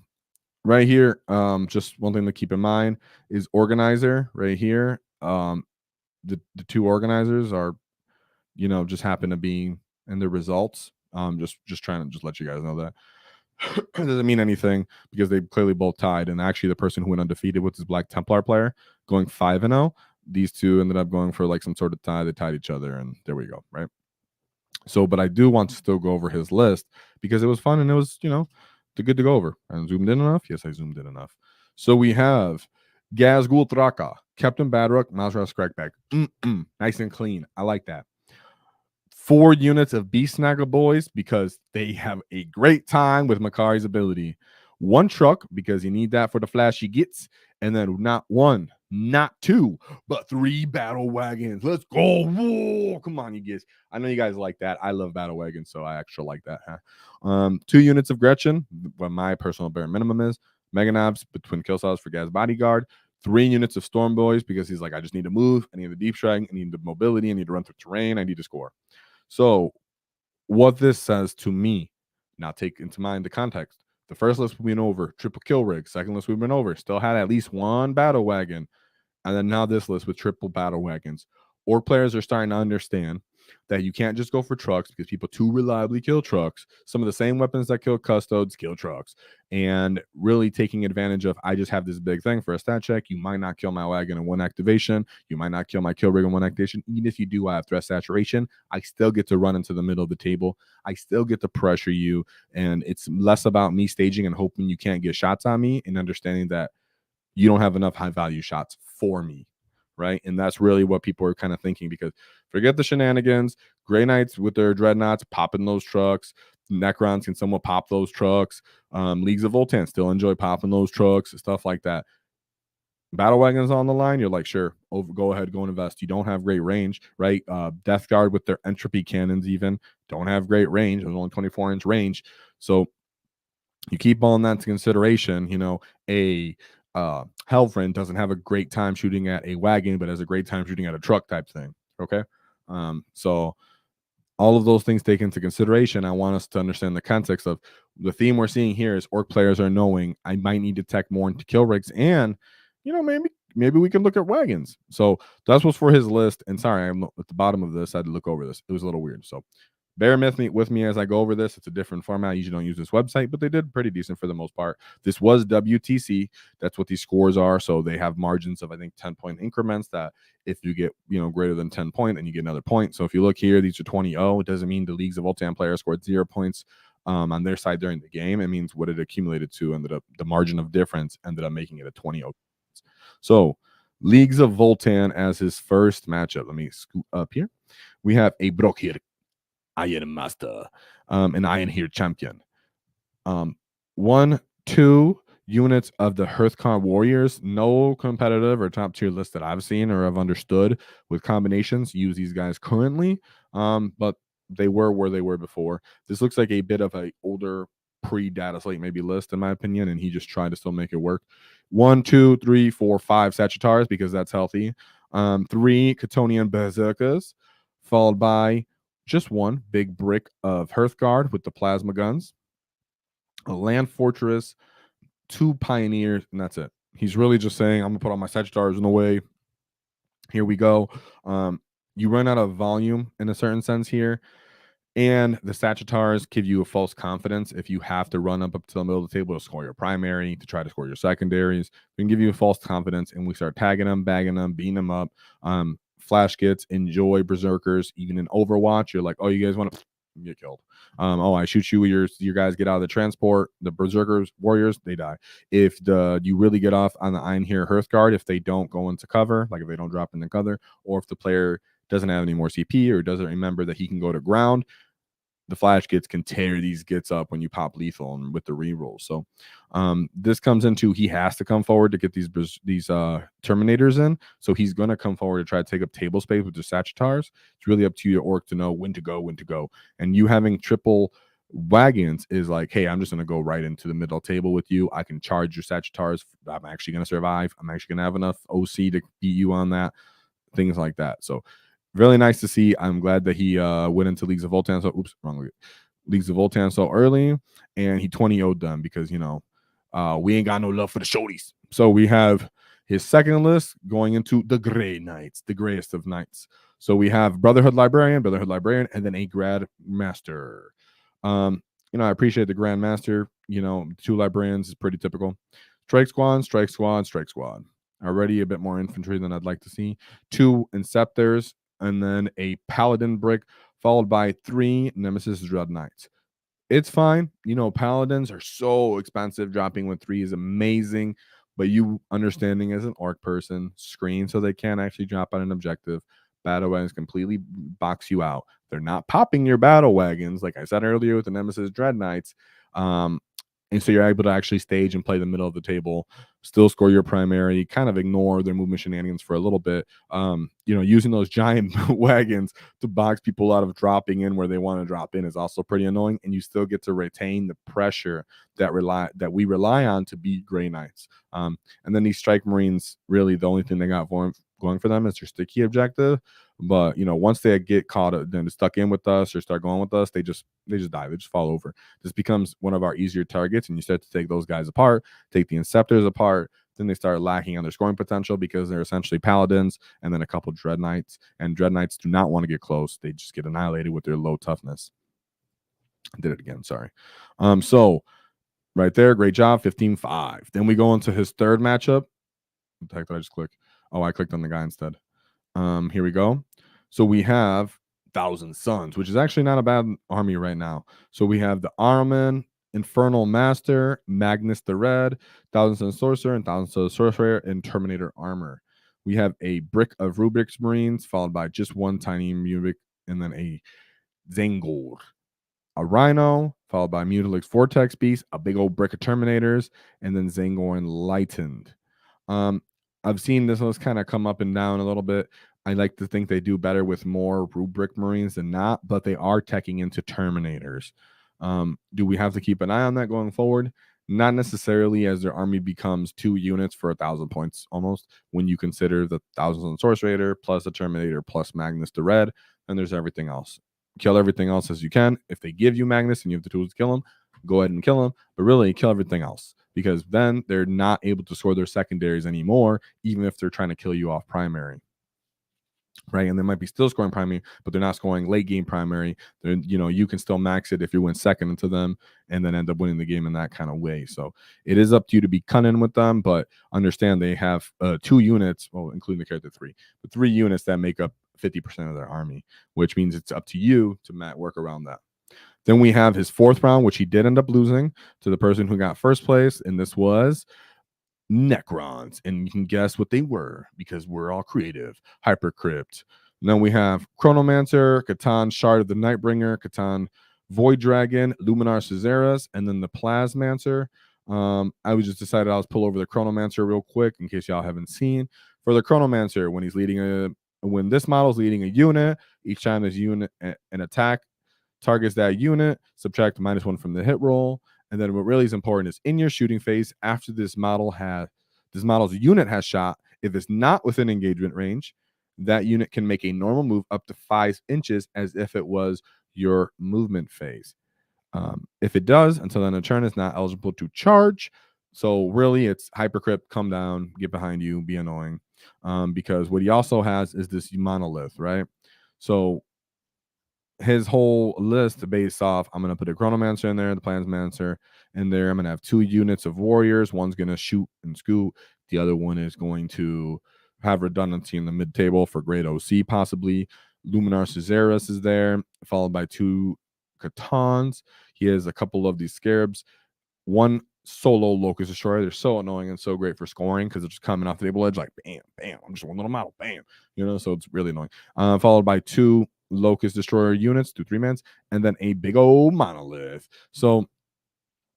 right here, just one thing to keep in mind is organizer right here. The 2 organizers are, just happen to be in the results. Just trying to let you guys know that. It doesn't mean anything because they clearly both tied. And actually, the person who went undefeated with his Black Templar player going 5-0, these two ended up going for like some sort of tie. They tied each other, and there we go, right? So, but I do want to still go over his list because it was fun and it was, good to go over. And zoomed in enough? Yes, I zoomed in enough. So we have Gazgul Traka, Captain Badrock, Mazra Crackback. Nice and clean. I like that. 4 units of Beast Snaggle Boys because they have a great time with Makari's ability. 1 truck because you need that for the flashy gets. And then not 1, not 2, but 3 battle wagons. Let's go. Whoa, come on, you guys. I know you guys like that. I love battle wagons, so I actually like that. Huh? 2 units of Gretchen, what my personal bare minimum is. Mega Nobz between kill cells for Gaz Bodyguard. 3 units of Storm Boys because he's like, I just need to move. I need the deep strike. I need the mobility. I need to run through terrain. I need to score. So what this says to me, now take into mind the context. The first list we went over, triple Killrig. Second list we went over, still had at least 1 battle wagon. And then now this list with triple battle wagons. Ork players are starting to understand that you can't just go for trucks because people too reliably kill trucks. Some of the same weapons that kill custodes kill trucks. And really taking advantage of, I just have this big thing for a stat check. You might not kill my wagon in 1 activation. You might not kill my Killrig in 1 activation. Even if you do, I have threat saturation. I still get to run into the middle of the table. I still get to pressure you. And it's less about me staging and hoping you can't get shots on me and understanding that you don't have enough high value shots for me, right? And that's really what people are kind of thinking, because forget the shenanigans. Grey Knights with their dreadnoughts popping those trucks. Necrons can somewhat pop those trucks. Leagues of Voltan still enjoy popping those trucks, stuff like that. Battle wagons on the line, you're like, sure, go ahead, go and invest. You don't have great range, right? Death Guard with their entropy cannons even don't have great range. There's only 24-inch range. So you keep all that into consideration. A Hellfriend doesn't have a great time shooting at a wagon, but has a great time shooting at a truck type thing. Okay. So all of those things taken into consideration, I want us to understand the context of the theme we're seeing here is Ork players are knowing I might need to tech more into kill rigs, and maybe we can look at wagons. So that's what's for his list. And sorry, I'm at the bottom of this. I had to look over this. It was a little weird. So bear with me as I go over this. It's a different format. I usually don't use this website, but they did pretty decent for the most part. This was WTC. That's what these scores are. So they have margins of, I think, 10-point increments that if you get, greater than 10 point, then you get another point. So if you look here, these are 20-0. It doesn't mean the Leagues of Voltan players scored 0 points on their side during the game. It means what it accumulated to ended up, the margin of difference ended up making it a 20-0. So Leagues of Voltan as his first matchup. Let me scoot up here. We have a Brokir Iron Master, an Iron Here champion. 1, 2 units of the Hearthcon Warriors. No competitive or top tier list that I've seen or have understood with combinations use these guys currently, but they were where they were before. This looks like a bit of a older pre-data slate maybe list in my opinion, and he just tried to still make it work. 1, 2, 3, 4, 5 Sagittars because that's healthy. 3 Catonian Berserkers, followed by just 1 big brick of Hearthguard with the plasma guns, a land fortress, 2 pioneers, and that's it. He's really just saying, I'm gonna put all my Sagittars in the way. Here we go. You run out of volume in a certain sense here, and the Sagittars give you a false confidence if you have to run up to the middle of the table to score your primary, to try to score your secondaries. We can give you a false confidence, and we start tagging them, bagging them, beating them up. Flash gets, enjoy Berserkers. Even in Overwatch, you're like, oh, you guys want to get killed. I shoot you, your guys get out of the transport. The Berserkers, Warriors, they die. If you really get off on the Iron Here Hearthguard, if they don't go into cover, like if they don't drop into cover, or if the player doesn't have any more CP or doesn't remember that he can go to ground, the flash gets can tear these gets up when you pop lethal and with the rerolls. So this comes into he has to come forward to get these Terminators in. So he's going to come forward to try to take up table space with the Sagittars. It's really up to your Ork to know when to go. And you having triple wagons is like, hey, I'm just going to go right into the middle table with you. I can charge your Sagittars. I'm actually going to survive. I'm actually going to have enough OC to beat you on that. Things like that. So really nice to see. I'm glad that he went into Leagues of Voltan. So, Leagues of Voltan so early, and he 20-0'd them because, we ain't got no love for the shorties. So we have his second list going into the Grey Knights, the grayest of knights. So we have Brotherhood Librarian, and then a Grad Master. I appreciate the Grand Master. 2 Librarians is pretty typical. Strike Squad. Already a bit more infantry than I'd like to see. 2 Inceptors, and then a Paladin brick, followed by 3 Nemesis Dread Knights. It's fine. You know, Paladins are so expensive. Dropping with 3 is amazing. But you understanding as an Ork person, screen so they can't actually drop on an objective. Battle wagons completely box you out. They're not popping your battle wagons, like I said earlier with the Nemesis Dread Knights. And so you're able to actually stage and play the middle of the table, still score your primary, kind of ignore their movement shenanigans for a little bit. You know, using those giant wagons to box people out of dropping in where they want to drop in is also pretty annoying, and you still get to retain the pressure that we rely on to beat Grey Knights. And then these Strike Marines, really the only thing they got going for them is their sticky objective. But you know, once they get caught up, then stuck in with us or start going with us, they just die. They just fall over. This becomes one of our easier targets, and you start to take those guys apart, take the Inceptors apart. Then they start lacking on their scoring potential because they're essentially Paladins and then a couple Dread Knights. And Dread Knights do not want to get close. They just get annihilated with their low toughness. I did it again, sorry. So right there, great job, 15-5. Then we go into his third matchup. What the heck did I just click? Oh, I clicked on the guy instead. Here we go. So we have Thousand Suns, which is actually not a bad army right now. So we have the Armin, Infernal Master, Magnus the Red, Thousand Sun Sorcerer, and Thousand Sun Sorcerer, and Terminator Armor. We have a Brick of Rubik's Marines, followed by just one tiny Rubik, and then a Zangor. A Rhino, followed by Mutilix Vortex Beast, a big old brick of Terminators, and then Zangor Enlightened. I've seen this list kind of come up and down a little bit. I like to think they do better with more Rubric Marines than not, but they are teching into Terminators. Do we have to keep an eye on that going forward? Not necessarily, as their army becomes 2 units for 1,000 points almost. When you consider the 1,000 Sorcerer plus a Terminator plus Magnus the Red, and there's everything else. Kill everything else as you can. If they give you Magnus and you have the tools to kill them, go ahead and kill them, but really kill everything else, because then they're not able to score their secondaries anymore, even if they're trying to kill you off primary. Right, and they might be still scoring primary, but they're not scoring late game primary. They're, you know, you can still max it if you win second into them, and then end up winning the game in that kind of way. So it is up to you to be cunning with them, but understand they have 2 units, well, including the character 3, but 3 units that make up 50% of their army, which means it's up to you to work around that. Then we have his 4th round, which he did end up losing to the person who got first place, and this was Necrons, and you can guess what they were because we're all creative. Hypercrypt. And then we have Chronomancer, Catan Shard of the Nightbringer, Catan Void Dragon, Luminar Caesaris, and then the Plasmancer. I was just decided I'll pull over the Chronomancer real quick in case y'all haven't seen. For the Chronomancer, when this model is leading a unit, each time this unit an attack targets that unit, subtract -1 from the hit roll. And then what really is important is in your shooting phase, after this model's unit has shot, if it's not within engagement range, that unit can make a normal move up to 5 inches as if it was your movement phase. If it does, until then a turn, is not eligible to charge. So really it's Hypercrypt, come down, get behind you, be annoying. Because what he also has is this monolith, right? So his whole list based off, I'm going to put a Chronomancer in there, the Plasmancer in there. I'm going to have 2 units of warriors. One's going to shoot and scoot. The other one is going to have redundancy in the mid table for Great OC, possibly. Luminar Caesaris is there, followed by 2 Catans. He has a couple of these Scarabs. 1 solo Locust Destroyer. They're so annoying and so great for scoring because they're just coming off the table edge like bam, bam. I'm just one little model, bam. You know, so it's really annoying. Followed by 2 Locust Destroyer units, 2 3-mans, and then a big old Monolith. So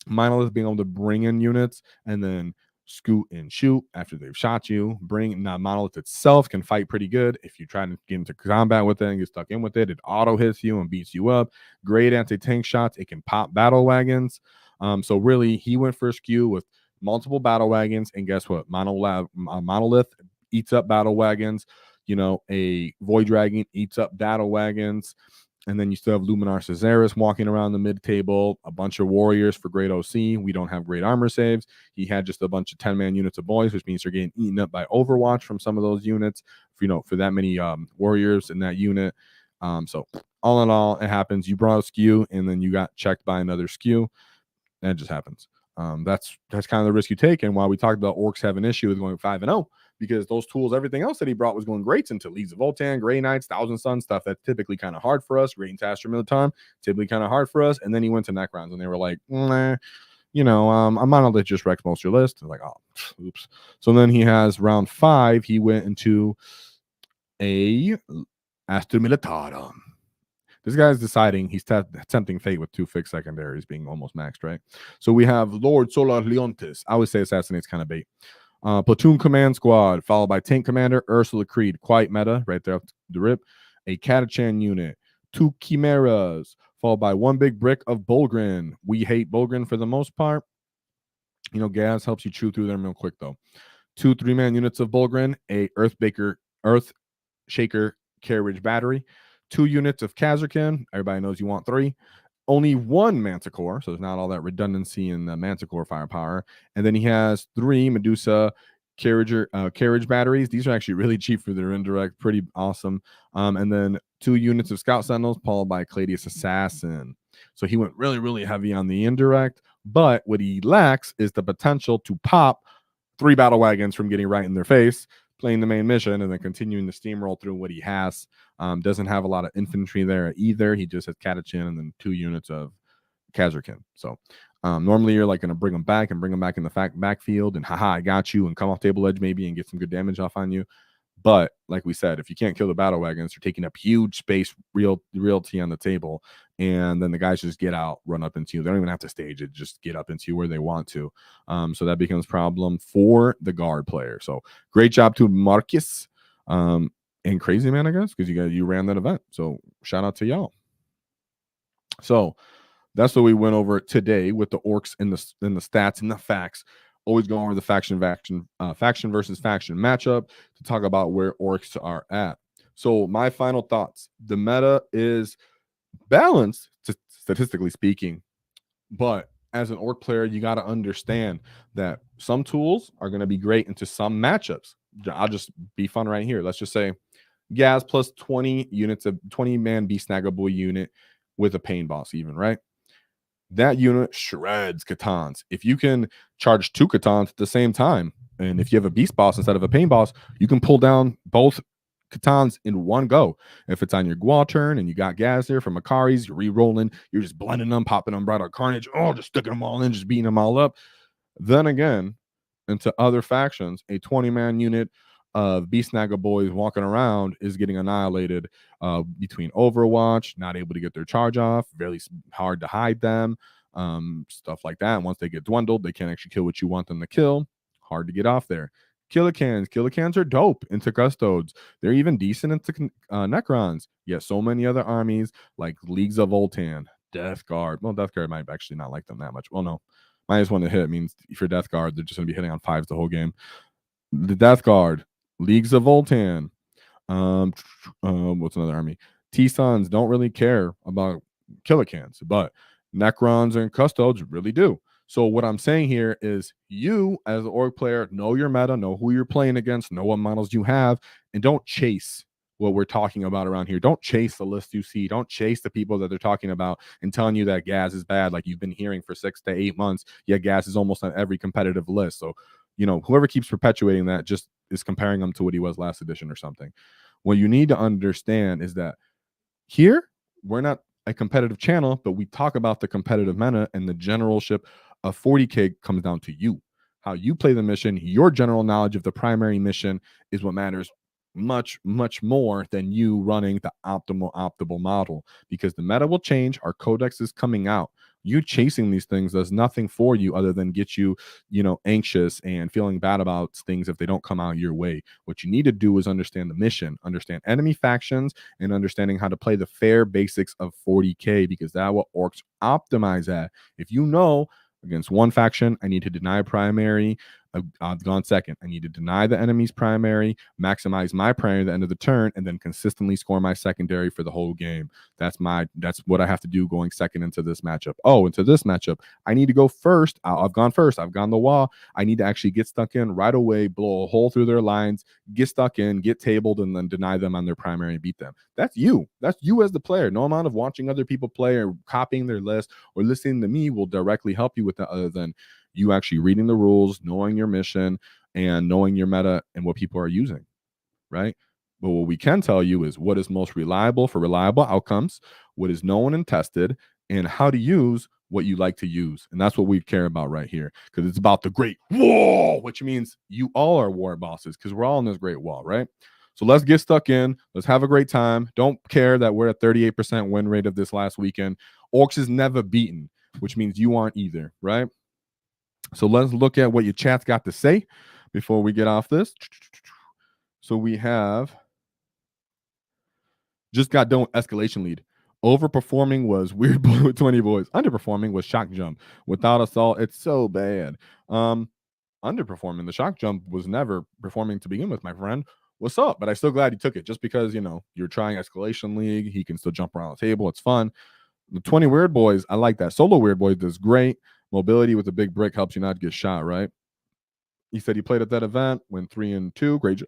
Monolith being able to bring in units and then scoot and shoot after they've shot you. Monolith itself can fight pretty good. If you try to get into combat with it and get stuck in with it, it auto hits you and beats you up. Great anti-tank shots. It can pop battle wagons. So really, he went for a skew with multiple battle wagons, and guess what? Monolith eats up battle wagons. You know, a Void Dragon eats up battle wagons. And then you still have Luminar Caesaris walking around the mid table, a bunch of warriors for Great OC. We don't have great armor saves. He had just a bunch of 10-man units of boys, which means they're getting eaten up by Overwatch from some of those units, for that many warriors in that unit. So all in all, it happens. You brought a skew, and then you got checked by another skew. That just happens. That's kind of the risk you take. And while we talked about Orks have an issue with going 5-0, because those tools, everything else that he brought was going great into Leagues of Voltan, Grey Knights, Thousand Suns, stuff that's typically kind of hard for us. Great and Taster Militarm, typically kind of hard for us. And then he went to Necrons, and they were like, nah, I'm Monolith just wrecks most of your list. Like, oh, oops. So then he has round 5. He went into a Astra Militarum. This guy's deciding he's tempting fate with 2 fixed secondaries being almost maxed, right? So we have Lord Solar Leontis. I would say Assassinate's kind of bait. Platoon Command Squad, followed by Tank Commander Ursula Creed. Quite meta, right there up the rip. A Catachan unit. 2 Chimeras, followed by 1 big brick of Bulgrin. We hate Bulgrin for the most part. Gas helps you chew through them real quick, though. 2 3-man units of Bulgrin. A Earth Shaker Carriage Battery. 2 units of Khazarkin. Everybody knows you want 3. Only 1 Manticore, so there's not all that redundancy in the Manticore firepower. And then he has 3 Medusa carriage batteries. These are actually really cheap for their indirect, pretty awesome. And then 2 units of Scout Sentinels, followed by Cladius Assassin. So he went really, really heavy on the indirect. But what he lacks is the potential to pop 3 battle wagons from getting right in their face, playing the main mission, and then continuing to steamroll through what he has. Doesn't have a lot of infantry there either. He just has Catachan and then 2 units of Khazarkin. So normally you're like going to bring them back in the backfield and haha, I got you, and come off table edge maybe and get some good damage off on you. But like we said, if you can't kill the battle wagons, you're taking up huge space, realty on the table, and then the guys just get out, run up into you. They don't even have to stage it, just get up into you where they want to. So that becomes a problem for the guard player. So great job to Marcus and Crazy Man, I guess, because you ran that event. So shout out to y'all. So that's what we went over today with the Orks and the stats and the facts. Always going over the faction versus faction matchup to talk about where Orks are at. So my final thoughts: the meta is balanced, statistically speaking, but as an Ork player, you got to understand that some tools are going to be great into some matchups. I'll just be fun right here. Let's just say Gaz plus 20 units of 20-man Beast Snaggable unit with a Pain Boss, even, right? That unit shreds Catans. If you can charge 2 Catans at the same time, and if you have a Beast Boss instead of a Pain Boss, you can pull down both Catans in one go. If it's on your Gua turn and you got Gaz there from Makari's, you're re-rolling, you're just blending them, popping them right on Carnage, just sticking them all in, just beating them all up. Then again, into other factions, a 20-man unit of Beast Snagger boys walking around is getting annihilated between Overwatch, not able to get their charge off, very hard to hide them, stuff like that. Once they get dwindled, they can't actually kill what you want them to kill. Hard to get off there. Killicans are dope into Custodes. They're even decent into Necrons. Yet so many other armies like Leagues of Voltan, Death Guard. Well, Death Guard might actually not like them that much. Well, no. -1 to hit means if you're Death Guard, they're just going to be hitting on 5s the whole game. The Death Guard, Leagues of Voltan. What's another army? T-Sons don't really care about Killicans, but Necrons and Custodes really do. So what I'm saying here is you, as an Ork player, know your meta, know who you're playing against, know what models you have, and don't chase what we're talking about around here. Don't chase the list you see. Don't chase the people that they're talking about and telling you that Gaz is bad, like you've been hearing for 6 to 8 months. Yeah, Gaz is almost on every competitive list. So, whoever keeps perpetuating that just is comparing him to what he was last edition or something. What you need to understand is that here, we're not a competitive channel, but we talk about the competitive meta, and the generalship of 40K comes down to you. How you play the mission, your general knowledge of the primary mission is what matters much, much more than you running the optimal model, because the meta will change. Our codex is coming out. You chasing these things does nothing for you other than get you, anxious and feeling bad about things if they don't come out your way. What you need to do is understand the mission, understand enemy factions, and understanding how to play the fair basics of 40K, because that's what Orks optimize at. If you know against one faction, I need to deny primary, I've gone second. I need to deny the enemy's primary, maximize my primary at the end of the turn, and then consistently score my secondary for the whole game. That's what I have to do going second into this matchup. Into this matchup, I need to go first. I've gone first. I've gone the WAAAGH. I need to actually get stuck in right away, blow a hole through their lines, get stuck in, get tabled, and then deny them on their primary and beat them. That's you. That's you as the player. No amount of watching other people play or copying their list or listening to me will directly help you with that, other than you actually reading the rules, knowing your mission, and knowing your meta and what people are using, right? But what we can tell you is what is most reliable for reliable outcomes, what is known and tested, and how to use what you like to use. And that's what we care about right here, because it's about the Great WAAAGH, which means you all are war bosses, because we're all in this Great WAAAGH, right? So let's get stuck in. Let's have a great time. Don't care that we're at 38% win rate of this last weekend. Orks is never beaten, which means you aren't either, right? So let's look at what your chat's got to say before we get off this. So we have just got done with escalation lead. Overperforming was Weird Boy with 20 boys. Underperforming was Shock Jump. Without Assault, it's so bad. Underperforming, the Shock Jump was never performing to begin with, my friend. What's up? But I'm still glad you took it, just because, you know, you're trying escalation league. He can still jump around the table. It's fun. The 20 Weird Boys, I like that. Solo Weird Boy does great. Mobility with a big brick helps you not get shot, right? He said he played at that event, went 3-2. Great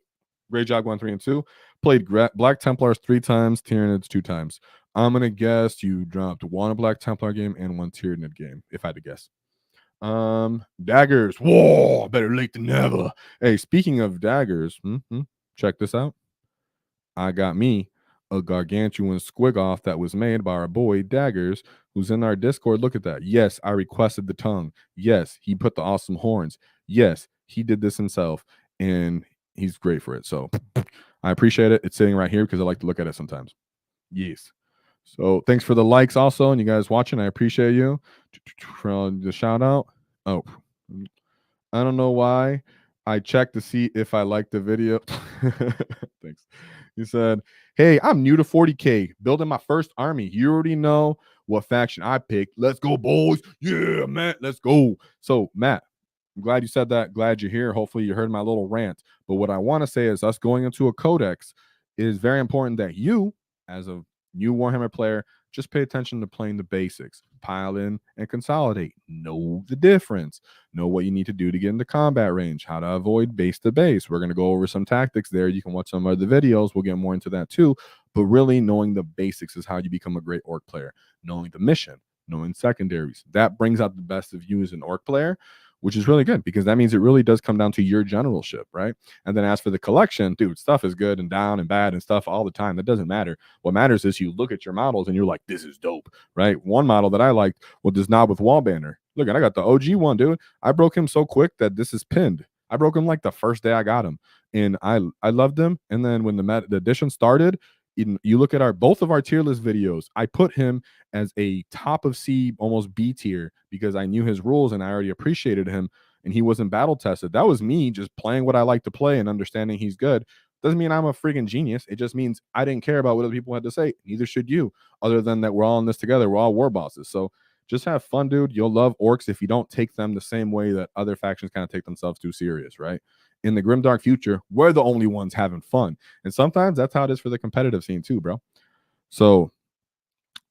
WAAAGH won 3-2. Played Black Templars 3 times, Tyranids 2 times. I'm gonna guess you dropped 1 Black Templar game and 1 Tyranid game, if I had to guess. Daggers. Whoa, better late than never. Hey, speaking of daggers, check this out. I got me a gargantuan squig-off that was made by our boy Daggers, who's in our Discord. Look at that. Yes, I requested the tongue. Yes, he put the awesome horns. Yes, he did this himself, and he's great for it. So I appreciate it. It's sitting right here because I like to look at it sometimes. Yes. So thanks for the likes also, and you guys watching. I appreciate you. For the shout out. Oh, I don't know why. I checked to see if I liked the video. Thanks. He said, hey, I'm new to 40K, building my first army. You already know what faction I picked. Let's go, boys. Yeah, Matt, let's go. So, Matt, I'm glad you said that. Glad you're here. Hopefully you heard my little rant. But what I want to say is us going into a codex, it is very important that you, as a new Warhammer player, just pay attention to playing the basics. Pile in and consolidate. Know the difference. Know what you need to do to get into combat range. How to avoid base to base. We're going to go over some tactics there. You can watch some of the videos. We'll get more into that too. But really knowing the basics is how you become a great Ork player. Knowing the mission. Knowing secondaries. That brings out the best of you as an Ork player, which is really good, because that means it really does come down to your generalship, right? And then as for the collection, dude, stuff is good and down and bad and stuff all the time. That doesn't matter. What matters is you look at your models and you're like, this is dope, right? One model that I liked was this Knob with wall banner. Look, I got the OG one, dude. I broke him so quick that this is pinned. I broke him like the first day I got him, and I loved him. And then when the edition started, you look at both of our tier list videos, I put him as a top of C, almost B tier, because I knew his rules and I already appreciated him, and he wasn't battle tested. That was me just playing what I like to play and understanding he's good. Doesn't mean I'm a freaking genius. It just means I didn't care about what other people had to say. Neither should you, other than that we're all in this together. We're all war bosses. So just have fun, dude. You'll love Orks if you don't take them the same way that other factions kind of take themselves too serious, right? In the grimdark future, we're the only ones having fun. And sometimes that's how it is for the competitive scene too, bro. So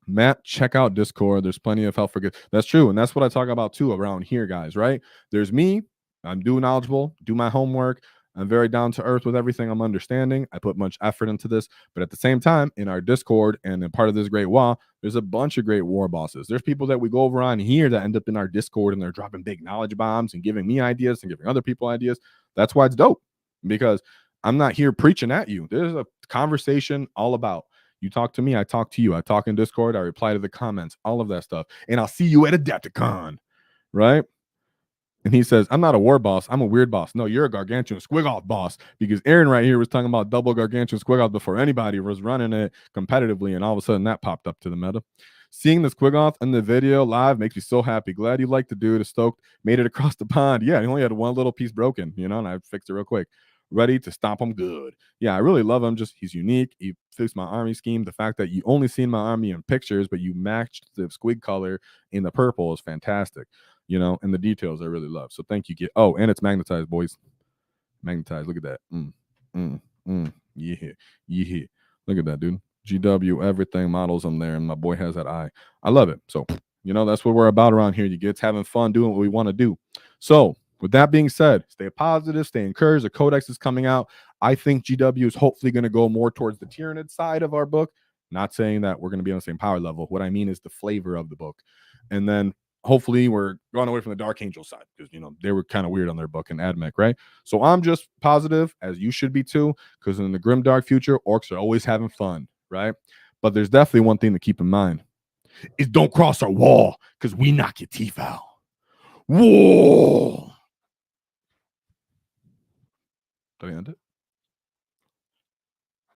Matt, check out Discord. There's plenty of help for good. That's true. And that's what I talk about too around here, guys, right? There's me. I'm knowledgeable, do my homework. I'm very down to earth with everything I'm understanding. I put much effort into this. But at the same time, in our Discord and a part of this Great WAAAGH, there's a bunch of great war bosses. There's people that we go over on here that end up in our Discord and they're dropping big knowledge bombs and giving me ideas and giving other people ideas. That's why it's dope, because I'm not here preaching at you. There's a conversation all about. You talk to me, I talk to you. I talk in Discord, I reply to the comments, all of that stuff. And I'll see you at Adepticon, right? And he says, I'm not a war boss. I'm a weird boss. No, you're a gargantuan squig-off boss, because Aaron right here was talking about double gargantuan squig-off before anybody was running it competitively, and all of a sudden that popped up to the meta. Seeing the squig-off in the video live makes me so happy. Glad you liked the dude. Stoked. Made it across the pond. Yeah, he only had one little piece broken, you know, and I fixed it real quick. Ready to stomp him good. Yeah, I really love him. Just he's unique. He fixed my army scheme. The fact that you only seen my army in pictures, but you matched the squig color in the purple is fantastic. You know, and the details I really love. So thank you. Oh, and it's magnetized, boys. Magnetized. Look at that. Yeah. Look at that, dude. GW, everything, models on there, and my boy has that eye. I love it. So, you know, that's what we're about around here. You get having fun doing what we want to do. So, with that being said, stay positive, stay encouraged. The codex is coming out. I think GW is hopefully going to go more towards the Tyranid side of our book. Not saying that we're going to be on the same power level. What I mean is the flavor of the book. And then hopefully we're going away from the Dark Angel side because, you know, they were kind of weird on their book in Admech, right? So I'm just positive, as you should be too, because in the grim dark future, orcs are always having fun, right? But there's definitely one thing to keep in mind is don't cross our wall because we knock your teeth out. Whoa! Do we end it?